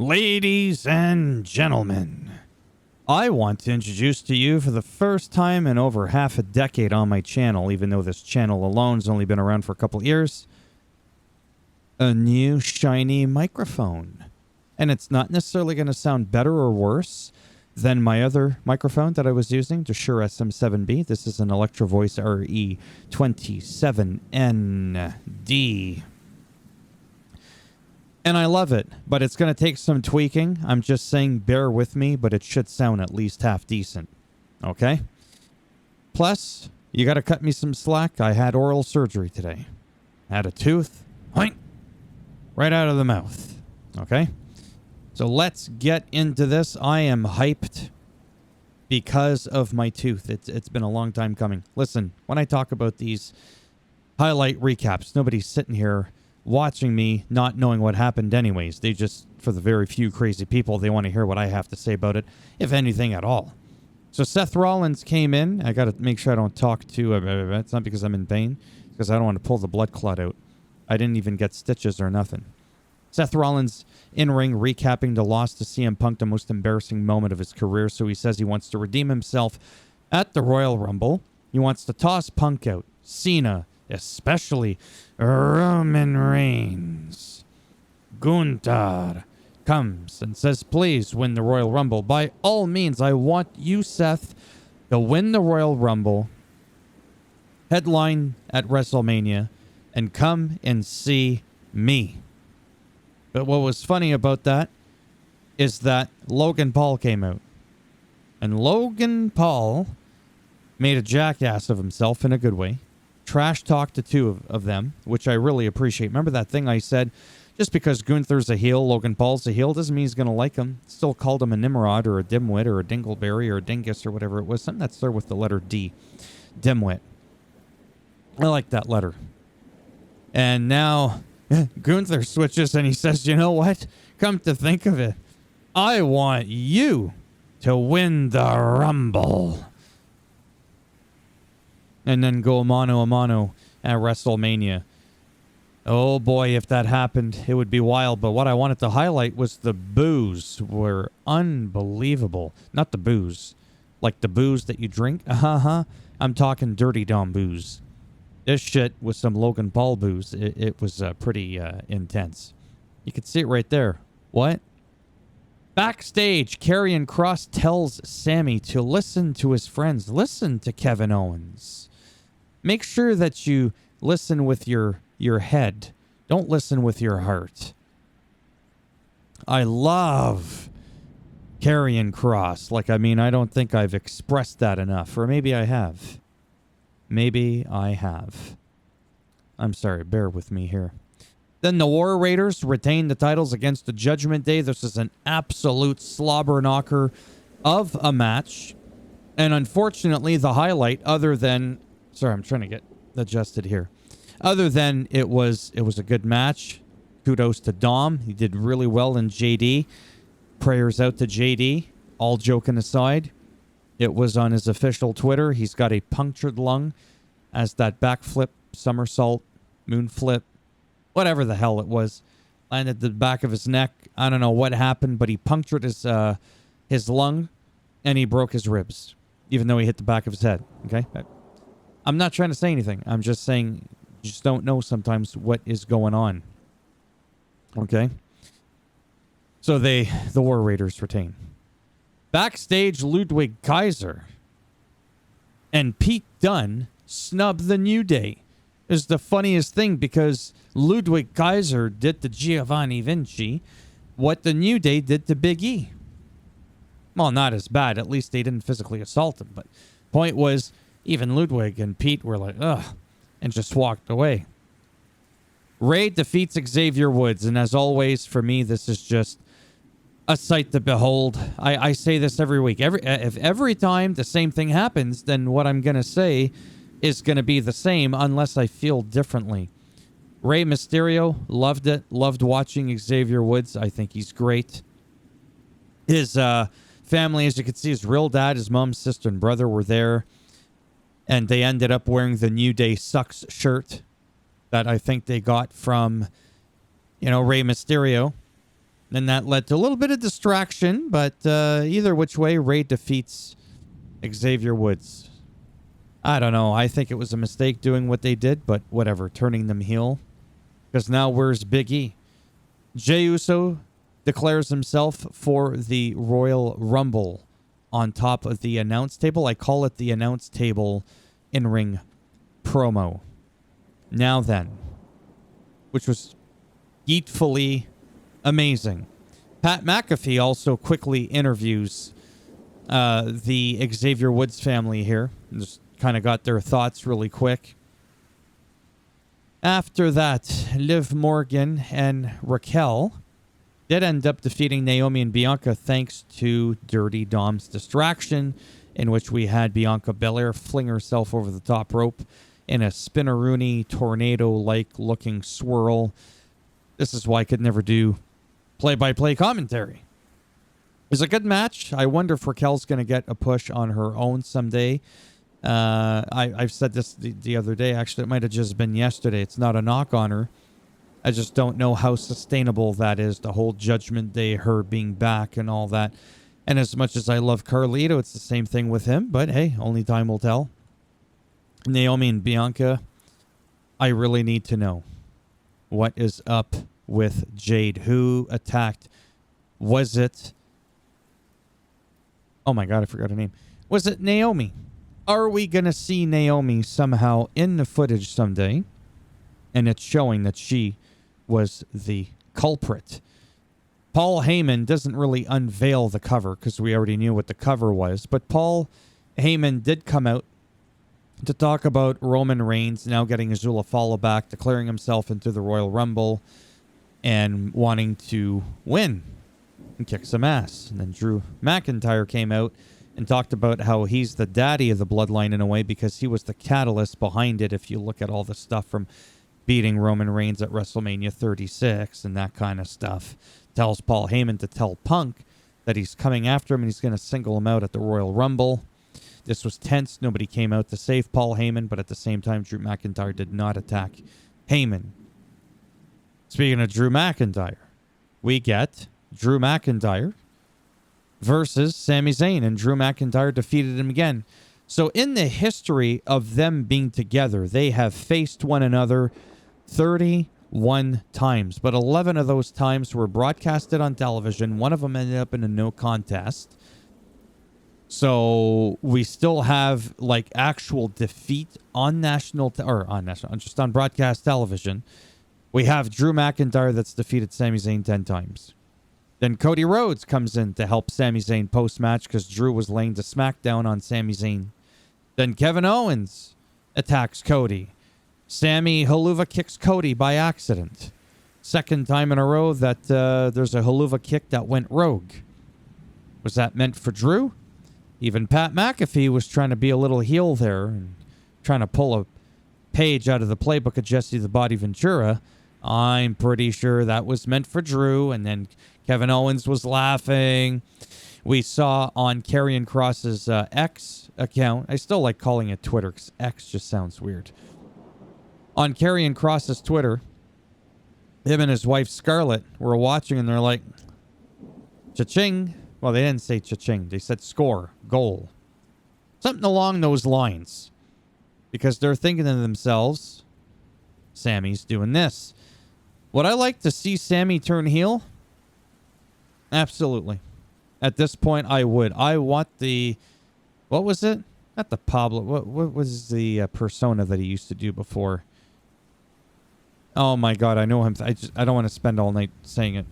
Ladies and gentlemen, I want to introduce to you for the first time in over half a decade on my channel, even though this channel alone's only been around for a couple years, a new shiny microphone. And it's not necessarily going to sound better or worse than my other microphone that I was using, the Shure SM7B. This is an Electro Voice RE27ND. And I love it, but it's going to take some tweaking. I'm just saying bear with me, but it should sound at least half decent. Okay? Plus, you got to cut me some slack. I had oral surgery today. Had a tooth. Right out of the mouth. Okay? So let's get into this. I am hyped because of my tooth. It's been a long time coming. Listen, when I talk about these highlight recaps, nobody's sitting here watching me not knowing what happened anyways. They just, for the very few crazy people, they want to hear what I have to say about it, if anything at all. So Seth Rollins came in. I got to make sure I don't talk too... it's not because I'm in pain. It's because I don't want to pull the blood clot out. I didn't even get stitches or nothing. Seth Rollins in-ring recapping the loss to CM Punk, the most embarrassing moment of his career. So he says he wants to redeem himself at the Royal Rumble. He wants to toss Punk out. Cena, especially Roman Reigns. Gunther comes and says, please win the Royal Rumble. By all means, I want you, Seth, to win the Royal Rumble, headline at WrestleMania, and come and see me. But what was funny about that is that Logan Paul came out. And Logan Paul made a jackass of himself in a good way. Trash talked to two of them, which I really appreciate. Remember that thing I said? Just because Gunther's a heel, Logan Paul's a heel, doesn't mean he's going to like him. Still called him a Nimrod or a dimwit or a dingleberry or a dingus or whatever it was. Something that started with the letter D. Dimwit. I like that letter. And now Gunther switches and he says, you know what? Come to think of it, I want you to win the Rumble. And then go mano a mano at WrestleMania. Oh boy, if that happened, it would be wild. But what I wanted to highlight was the boos were unbelievable. Not the booze. Like the booze that you drink. I'm talking Dirty Dom booze. This shit was some Logan Paul booze. It was pretty intense. You could see it right there. What? Backstage, Karrion Kross tells Sammy to listen to his friends. Listen to Kevin Owens. Make sure that you listen with your head. Don't listen with your heart. I love Karrion Kross. I don't think I've expressed that enough. Or maybe I have. Maybe I have. I'm sorry, bear with me here. Then the War Raiders retain the titles against the Judgment Day. This is an absolute slobber knocker of a match. And unfortunately, the highlight, other than... Sorry, I'm trying to get adjusted here. Other than it was a good match. Kudos to Dom. He did really well in JD. Prayers out to JD. All joking aside. It was on his official Twitter. He's got a punctured lung as that backflip, somersault, moonflip, whatever the hell it was, landed the back of his neck. I don't know what happened, but he punctured his lung and he broke his ribs, even though he hit the back of his head. Okay? I'm not trying to say anything. I'm just saying you just don't know sometimes what is going on. Okay? So the War Raiders retain. Backstage, Ludwig Kaiser and Pete Dunne snub the New Day. It's the funniest thing because Ludwig Kaiser did to Giovanni Vinci what the New Day did to Big E. Well, not as bad. At least they didn't physically assault him. But point was, even Ludwig and Pete were like, ugh, and just walked away. Ray defeats Xavier Woods. And as always, for me, this is just a sight to behold. I say this every week. If every time the same thing happens, then what I'm going to say is going to be the same unless I feel differently. Rey Mysterio, loved it. Loved watching Xavier Woods. I think he's great. His family, as you can see, his real dad, his mom, sister, and brother were there. And they ended up wearing the New Day Sucks shirt that I think they got from, Rey Mysterio. And that led to a little bit of distraction, but either which way, Ray defeats Xavier Woods. I don't know. I think it was a mistake doing what they did, but whatever, turning them heel. Because now where's Big E? Jey Uso declares himself for the Royal Rumble on top of the announce table. I call it the announce table in-ring promo. Now then, which was geekfully amazing. Pat McAfee also quickly interviews the Xavier Woods family here. Just kind of got their thoughts really quick. After that, Liv Morgan and Raquel did end up defeating Naomi and Bianca thanks to Dirty Dom's distraction, in which we had Bianca Belair fling herself over the top rope in a spinneroonie tornado-like looking swirl. This is why I could never do play-by-play commentary. It was a good match. I wonder if Raquel's going to get a push on her own someday. I've said this the other day. Actually, it might have just been yesterday. It's not a knock on her. I just don't know how sustainable that is, the whole Judgment Day, her being back and all that. And as much as I love Carlito, it's the same thing with him. But hey, only time will tell. Naomi and Bianca, I really need to know what is up with Jade. Who attacked? Was it... Oh my God, I forgot her name. Was it Naomi? Are we going to see Naomi somehow in the footage someday? And it's showing that she was the culprit. Paul Heyman doesn't really unveil the cover because we already knew what the cover was. But Paul Heyman did come out to talk about Roman Reigns now getting Azula Fala back, declaring himself into the Royal Rumble, and wanting to win and kick some ass. And then Drew McIntyre came out and talked about how he's the daddy of the bloodline in a way because he was the catalyst behind it. If you look at all the stuff from beating Roman Reigns at WrestleMania 36 and that kind of stuff, tells Paul Heyman to tell Punk that he's coming after him and he's going to single him out at the Royal Rumble. This was tense. Nobody came out to save Paul Heyman, but at the same time, Drew McIntyre did not attack Heyman. Speaking of Drew McIntyre, we get Drew McIntyre versus Sami Zayn, and Drew McIntyre defeated him again. So in the history of them being together, they have faced one another 31 times, but 11 of those times were broadcasted on television. One of them ended up in a no contest. So we still have like actual defeat on just on broadcast television. We have Drew McIntyre that's defeated Sami Zayn 10 times. Then Cody Rhodes comes in to help Sami Zayn post-match because Drew was laying the smackdown on Sami Zayn. Then Kevin Owens attacks Cody. Sami Haluva kicks Cody by accident. Second time in a row that there's a Haluva kick that went rogue. Was that meant for Drew? Even Pat McAfee was trying to be a little heel there and trying to pull a page out of the playbook of Jesse the Body Ventura. I'm pretty sure that was meant for Drew. And then Kevin Owens was laughing. We saw on Karrion Kross's X account. I still like calling it Twitter because X just sounds weird. On Karrion Kross's Twitter, him and his wife Scarlett were watching and they're like, cha-ching. Well, they didn't say cha-ching. They said score, goal. Something along those lines. Because they're thinking to themselves, Sammy's doing this. Would I like to see Sammy turn heel? Absolutely. At this point, I would. I want the... What was it? Not the Pablo. What was the persona that he used to do before? Oh my God, I know him. I don't want to spend all night saying it.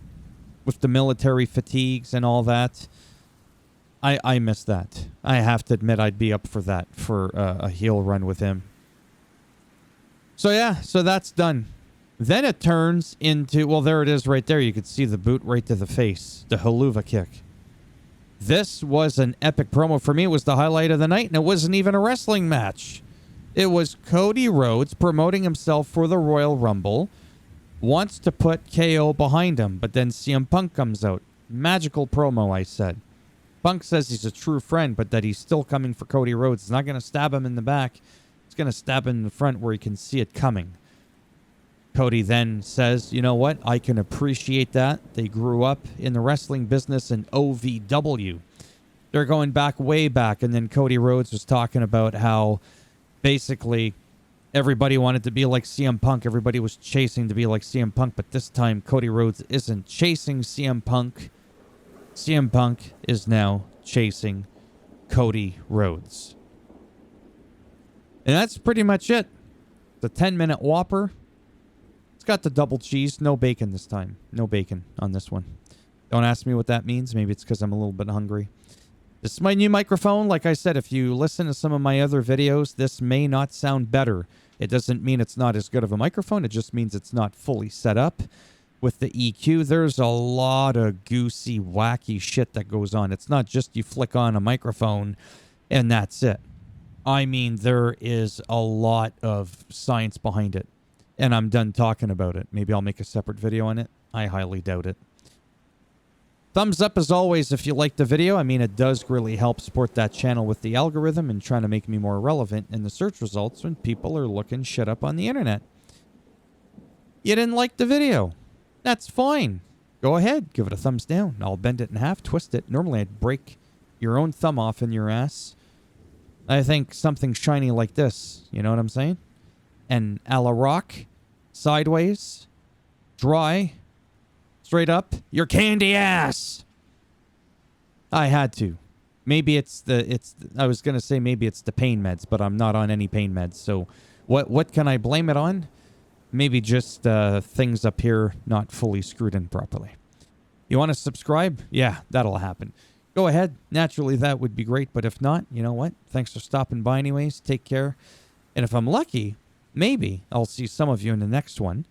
With the military fatigues and all that. I miss that. I have to admit I'd be up for that, for a heel run with him. So yeah, so that's done. Then it turns into, well, there it is right there. You could see the boot right to the face, the Haluva kick. This was an epic promo for me. It was the highlight of the night, and it wasn't even a wrestling match. It was Cody Rhodes promoting himself for the Royal Rumble, wants to put KO behind him, but then CM Punk comes out. Magical promo, I said. Punk says he's a true friend, but that he's still coming for Cody Rhodes. He's not going to stab him in the back. He's going to stab him in the front where he can see it coming. Cody then says, you know what? I can appreciate that. They grew up in the wrestling business in OVW. They're going back way back. And then Cody Rhodes was talking about how basically everybody wanted to be like CM Punk. Everybody was chasing to be like CM Punk. But this time, Cody Rhodes isn't chasing CM Punk. CM Punk is now chasing Cody Rhodes. And that's pretty much it. The 10-minute Whopper. It's got the double cheese. No bacon this time. No bacon on this one. Don't ask me what that means. Maybe it's because I'm a little bit hungry. This is my new microphone. Like I said, if you listen to some of my other videos, this may not sound better. It doesn't mean it's not as good of a microphone. It just means it's not fully set up. With the EQ, there's a lot of goosey, wacky shit that goes on. It's not just you flick on a microphone and that's it. I mean, there is a lot of science behind it. And I'm done talking about it. Maybe I'll make a separate video on it. I highly doubt it. Thumbs up as always if you liked the video. I mean, it does really help support that channel with the algorithm and trying to make me more relevant in the search results when people are looking shit up on the internet. You didn't like the video? That's fine. Go ahead. Give it a thumbs down. I'll bend it in half, twist it. Normally, I'd break your own thumb off in your ass. I think something shiny like this. You know what I'm saying? And a la rock, sideways, dry, straight up, your candy ass. I had to. Maybe I was going to say maybe it's the pain meds, but I'm not on any pain meds. So what can I blame it on? Maybe just things up here not fully screwed in properly. You want to subscribe? Yeah, that'll happen. Go ahead. Naturally, that would be great. But if not, you know what? Thanks for stopping by anyways. Take care. And if I'm lucky, maybe I'll see some of you in the next one.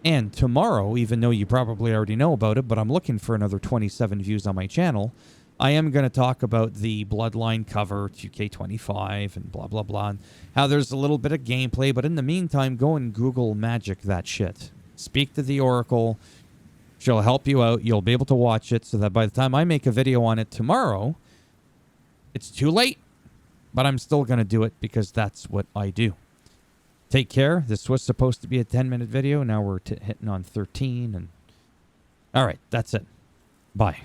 And tomorrow, even though you probably already know about it, but I'm looking for another 27 views on my channel, I am going to talk about the Bloodline cover, 2K25, and blah, blah, blah, and how there's a little bit of gameplay. But in the meantime, go and Google Magic that shit. Speak to the Oracle. She'll help you out. You'll be able to watch it so that by the time I make a video on it tomorrow, it's too late. But I'm still going to do it because that's what I do. Take care. This was supposed to be a 10-minute video. Now we're hitting on 13. And all right, that's it. Bye.